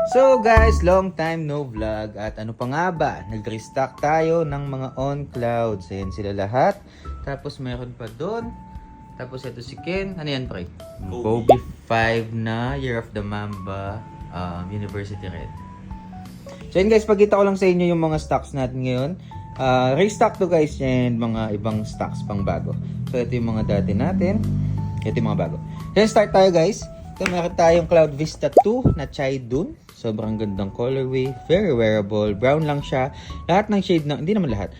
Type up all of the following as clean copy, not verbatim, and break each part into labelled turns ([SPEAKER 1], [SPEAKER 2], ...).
[SPEAKER 1] So guys, long time no vlog at ano pa nga ba, nag-restock tayo ng mga on clouds. Ayan sila lahat. Tapos meron pa doon. Tapos ito si Ken. Ano yan pre? Kobe 5 na Year of the Mamba University Red. So yun guys, pagkita ko lang sa inyo yung mga stocks natin ngayon. Restock to guys and mga ibang stocks pang bago. So ito yung mga dati natin. Ito yung mga bago. Then start tayo guys. Ito meron tayong Cloud Vista 2 na Chai Dun. Sobrang gandang colorway, very wearable, brown lang siya. Lahat ng shade ng, hindi naman lahat.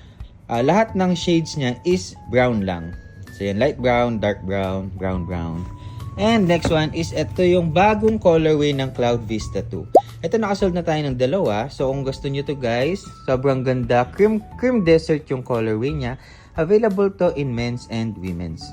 [SPEAKER 1] Lahat ng shades niya is brown lang. So yan, light brown, dark brown, brown brown. And next one is ito yung bagong colorway ng Cloud Vista 2. Ito nakasold na tayo ng dalawa. So kung gusto niyo to guys, sobrang ganda. Cream desert yung colorway niya. Available to in men's and women's.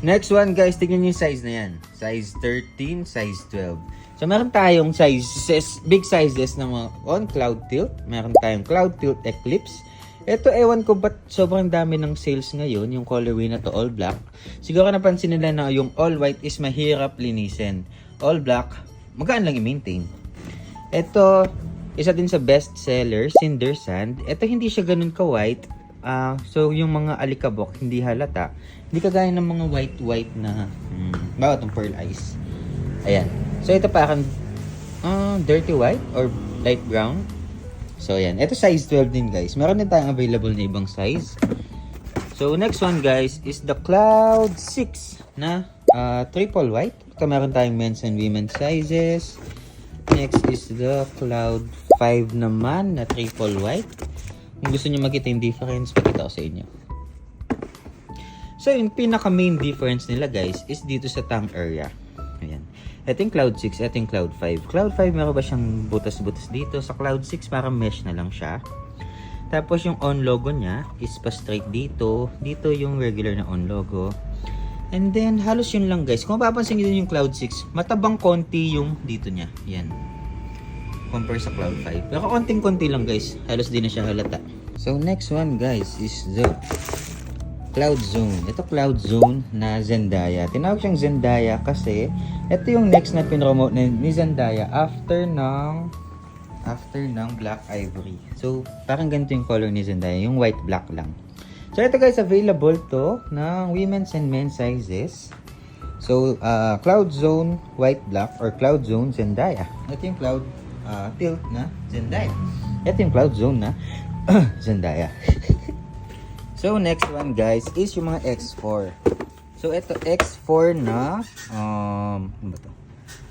[SPEAKER 1] Next one guys, tingnan niyo yung size na yan. Size 13, size 12. So meron tayong sizes, big sizes ng mga on Cloud Tilt. Meron tayong Cloud Tilt Eclipse. Ito ewan ko ba't sobrang dami ng sales ngayon, yung colorway na to all black. Siguro napansin nila na yung all white is mahirap linisin. All black, magaan lang i-maintain. Ito, isa din sa best seller, Cinder Sand. Ito hindi siya ganun ka-white. So yung mga alikabok hindi halata. Hindi kagaya ng mga white na bawa itong pearl ice. Ayan. So ito parang dirty white or light brown. So ayan. Ito size 12 din guys. Meron din tayong available na ibang size. So next one guys is the Cloud 6 na triple white. Ito meron tayong men's and women's sizes. Next is the Cloud 5 naman na triple white. Kung gusto niyo makita yung difference, pakita ko sa inyo. So yung pinaka main difference nila guys is dito sa tongue area. Ayan. Ito yung Cloud 6, ito yung Cloud 5. Cloud 5 meron ba siyang butas-butas dito. Sa Cloud 6 parang mesh na lang siya. Tapos yung on logo niya is pa straight dito. Dito yung regular na on logo. And then halos yun lang guys. Kung mapapansin nyo yung Cloud 6, matabang konti yung dito niya. Yan. Compare sa Cloud 5. Pero konting-konti lang guys. Halos di na siya halata. So next one guys is the Cloud Zone. Ito Cloud Zone na Zendaya. Tinawag siyang Zendaya kasi ito yung next na pinromote ni Zendaya after ng Black Ivory. So parang ganito yung color ni Zendaya, yung white black lang. So ito guys, available to ng women's and men's sizes. So Cloud Zone white black or Cloud Zone Zendaya. Ito yung Cloud Tilt na Zendaya. Ito yung Cloud Zone na Zendaya. So next one guys is yung mga X4. So ito X4 na ano ba to?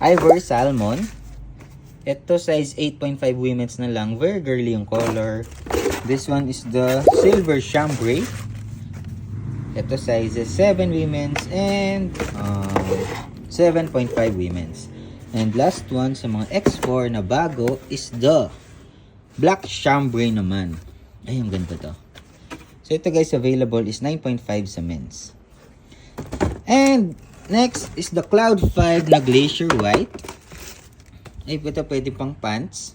[SPEAKER 1] Ivory Salmon. Ito size 8.5 women's na lang. Very girly yung color. This one is the Silver Chambray. Ito sizes 7 women's and 7.5 women's. And last one sa mga X4 na bago is the Black Chambray naman. Ay, yung ganda to. So ito guys, available is 9.5 sa men's. And next is the Cloud 5 na Glacier White. Ay, ito pwede pang pants.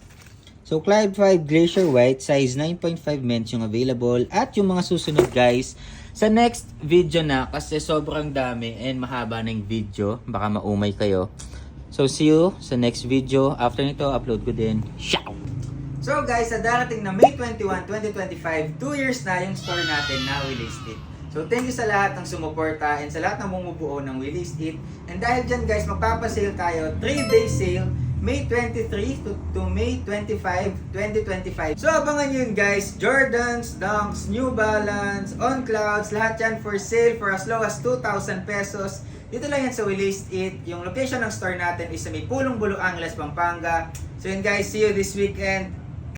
[SPEAKER 1] So Cloud 5 Glacier White, size 9.5 men's yung available. At yung mga susunod guys, sa next video na, kasi sobrang dami and mahaba na yung video. Baka maumay kayo. So see you sa next video. After nito, upload ko din. Ciao! So guys, sa darating na May 21, 2025, 2 years na yung store natin na We List It. So thank you sa lahat ng sumuporta and sa lahat ng bumubuo ng We List It. And dahil dyan guys, magpapasale tayo, 3-day sale, May 23 to May 25, 2025. So abangan yun guys, Jordans, Dunks, New Balance, On Clouds, lahat yan for sale for as low as 2,000 pesos. Dito lang yan sa We List It. Yung location ng store natin is sa may Pulong Bulo, Angeles, Pampanga. So yun guys, see you this weekend.